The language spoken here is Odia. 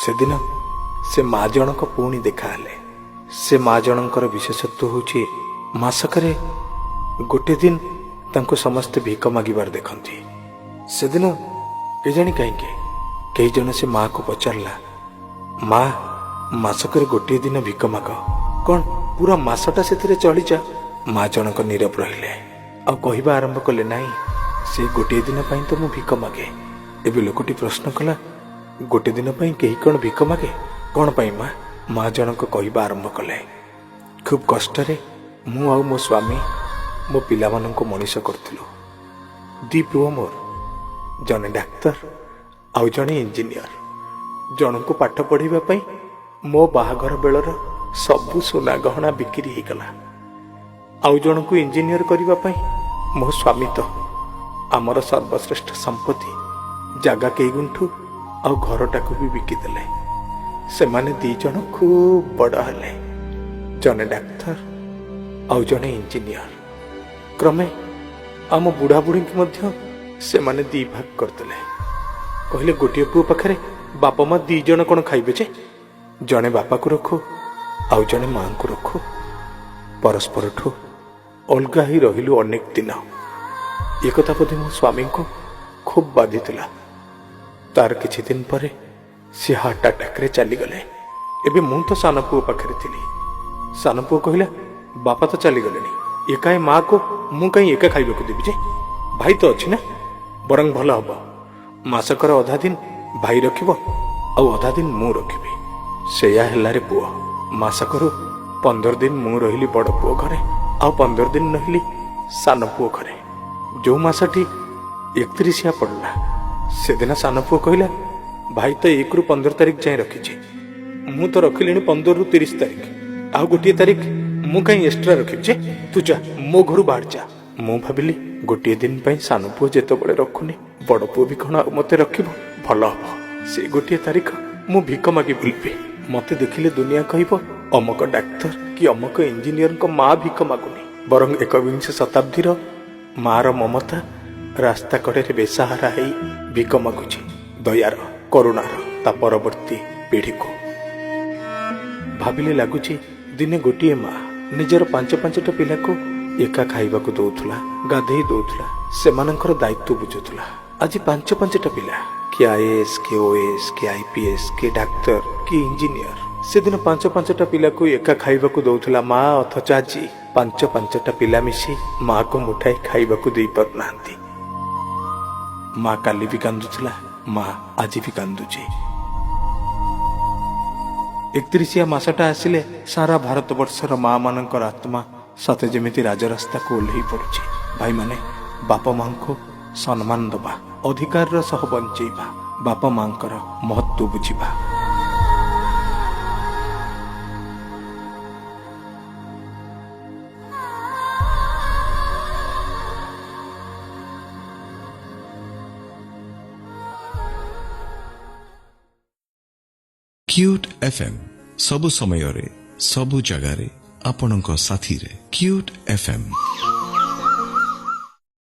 ସେଦିନ ସେ ମା ଜଣକ ପୁଣି ଦେଖାହେଲେ। ସେ ମା ଜଣଙ୍କର ବିଶେଷତ୍ୱ ହେଉଛି ମାସକରେ ଗୋଟେ ଦିନ ତାଙ୍କୁ ସମସ୍ତେ ଭିକ ମାଗିବାର ଦେଖନ୍ତି। ସେଦିନ କେଜାଣି କାହିଁକି କେହି ଜଣେ ସେ ମାଆକୁ ପଚାରିଲା, ମା, ମାସକରେ ଗୋଟିଏ ଦିନ ଭିକ ମାଗ, କ'ଣ ପୁରା ମାସଟା ସେଥିରେ ଚଳିଯା? ମା ଜଣକ ନୀରବ ରହିଲେ ଆଉ କହିବା ଆରମ୍ଭ କଲେ, ନାଇଁ, ସେଇ ଗୋଟିଏ ଦିନ ପାଇଁ ତ ମୁଁ ଭିକ ମାଗେ। ଏବେ ଲୋକଟି ପ୍ରଶ୍ନ କଲା, ଗୋଟେ ଦିନ ପାଇଁ କେହି କ'ଣ ଭିକ ମାଗେ? କ'ଣ ପାଇଁ ମା? ମା ଜଣକ କହିବା ଆରମ୍ଭ କଲେ, ଖୁବ୍ କଷ୍ଟରେ ମୁଁ ଆଉ ମୋ ସ୍ୱାମୀ ମୋ ପିଲାମାନଙ୍କୁ ମଣିଷ କରୁଥିଲୁ। 2 ପୁଅ ମୋର, ଜଣେ ଡାକ୍ତର ଆଉ ଜଣେ ଇଞ୍ଜିନିୟର। ଜଣଙ୍କୁ ପାଠ ପଢ଼ିବା ପାଇଁ ମୋ ବାହାଘର ବେଳର ସବୁ ସୁନା ଗହଣା ବିକ୍ରି ହେଇଗଲା। ଆଉ ଜଣଙ୍କୁ ଇଞ୍ଜିନିୟର କରିବା ପାଇଁ ମୋ ସ୍ୱାମୀ ତ ଆମର ସର୍ବଶ୍ରେଷ୍ଠ ସମ୍ପତ୍ତି ଜାଗା କେଇ ଗୁଣ୍ଠୁ ଆଉ ଘରଟାକୁ ବି ବିକିଦେଲେ। ସେମାନେ 2 ଜଣ ଖୁବ୍ ବଡ଼ ହେଲେ, ଜଣେ ଡାକ୍ତର ଆଉ ଜଣେ ଇଞ୍ଜିନିୟର। କ୍ରମେ ଆମ ବୁଢ଼ାବୁଢ଼ୀଙ୍କୁ ମଧ୍ୟ ସେମାନେ 2 ଭାଗ କରିଦେଲେ। କହିଲେ, ଗୋଟିଏ ପୁଅ ପାଖରେ ବାପା ମା 2 ଜଣ କ'ଣ ଖାଇବେ ଯେ? ଜଣେ ବାପାକୁ ରଖୁ ଆଉ ଜଣେ ମାଆଙ୍କୁ ରଖୁ। ପରସ୍ପରଠୁ ଅଲଗା ହେଇ ରହିଲୁ ଅନେକ ଦିନ। ଏକଥା ବୋଧେ ମୋ ସ୍ୱାମୀଙ୍କୁ ଖୁବ୍ ବାଧିଥିଲା। ତାର କିଛି ଦିନ ପରେ ସେ ହାର୍ଟ ଆଟାକରେ ଚାଲିଗଲେ। ଏବେ ମୁଁ ତ ସାନ ପୁଅ ପାଖରେ ଥିଲି। ସାନ ପୁଅ କହିଲା, ବାପା ତ ଚାଲିଗଲେଣି, ଏକା ଏ ମାଆକୁ ମୁଁ କାହିଁ ଏକା ଖାଇବାକୁ ଦେବି ଯେ? ଭାଇ ତ ଅଛି ନା। ବରଂ ଭଲ ହବ, ମାସକର ଅଧା ଦିନ ଭାଇ ରଖିବ ଆଉ ଅଧା ଦିନ ମୁଁ ରଖିବି। ସେଇଆ ହେଲାରେ ପୁଅ। ମାସକରୁ 15 ଦିନ ମୁଁ ରହିଲି ବଡ଼ ପୁଅ ଘରେ ଆଉ 15 ଦିନ ରହିଲି ସାନ ପୁଅ ଘରେ। ଯେଉଁ ମାସଟି 31 ପଡ଼ିଲା, ସେଦିନ ସାନ ପୁଅ କହିଲା, ଭାଇ ତ 1 ରୁ 15 ତାରିଖ ଯାଏଁ ରଖିଛି, ମୁଁ ତ ରଖିଲିଣି 15 ରୁ 30 ତାରିଖ, ଆଉ ଗୋଟିଏ ତାରିଖ ମୁଁ କାହିଁ ଏକ୍ସଟ୍ରା ରଖିବି ଯେ? ତୁ ଯା, ମୋ ଘରୁ ବାହାରି ଯା। ମୁଁ ଭାବିଲି, ଗୋଟିଏ ଦିନ ପାଇଁ ସାନ ପୁଅ ଯେତେବେଳେ ରଖୁନି, ବଡ଼ ପୁଅ ବି କ'ଣ ଆଉ ମୋତେ ରଖିବ? ଭଲ ହବ, ସେ ଗୋଟିଏ ତାରିଖ ମୁଁ ଭିକ ମାଗି ବୁଲିବି। ମତେ ଦେଖିଲେ ଦୁନିଆ କହିବ, ଅମକ ଡାକ୍ତର କି ଅମକ ଇଞ୍ଜିନିୟରଙ୍କ ମା ଭିକ ମାଗୁନି, ବରଂ 21ଶ ଶତାବ୍ଦୀର ମାର ମମତା ରାସ୍ତା କଡ଼ରେ ବେସାହାରା ହେଇ ଭିକ ମାଗୁଛି ଦୟାର, କରୁଣାର ତା ପରବର୍ତ୍ତୀ ପିଢ଼ିକୁ। ଭାବିଲେ ଲାଗୁଛି, ଦିନେ ଗୋଟିଏ ମା ନିଜର 5-5ଟା ପିଲାକୁ ଏକା ଖାଇବାକୁ ଦଉଥିଲା, ଗାଧେଇ ଦଉଥିଲା, ସେମାନଙ୍କର ଦାୟିତ୍ୱ ବୁଝୁଥିଲା। ଆଜି 5-5ଟା ପିଲା, କିଏ IAS, କିଏ OAS, କିଏ IPS, କିଏ ଡାକ୍ତର, କିଏ ଇଞ୍ଜିନିୟର। ସେଦିନ 5-5ଟା ପିଲାକୁ ଏକା ଖାଇବାକୁ ଦଉଥିଲା ମା, ଅଥଚ ଆଜି 5-5ଟା ପିଲା ମିଶି ମାଆକୁ ମୁଠାଏ ଖାଇବାକୁ ଦେଇପାରୁନାହାନ୍ତି। ମା କାଲି ବି କାନ୍ଦୁଥିଲା, ମା ଆଜି ବି କାନ୍ଦୁଛି। 31 ମାସଟା ଆସିଲେ ସାରା ଭାରତବର୍ଷର ମା ମାନଙ୍କର ଆତ୍ମା ସତେ ଯେମିତି ରାଜରାସ୍ତାକୁ ଓହ୍ଲେଇ ପଡୁଛି। ଭାଇମାନେ, ବାପା ମାଙ୍କୁ ସମ୍ମାନ ଦେବା, ଅଧିକାରର ସହ ବଞ୍ଚେଇବା, ବାପା ମାଙ୍କର ମହତ୍ଵ ବୁଝିବା। क्यूट FM सबु समୟରେ सबु जगारे आपणक साथी रे। Cute FM।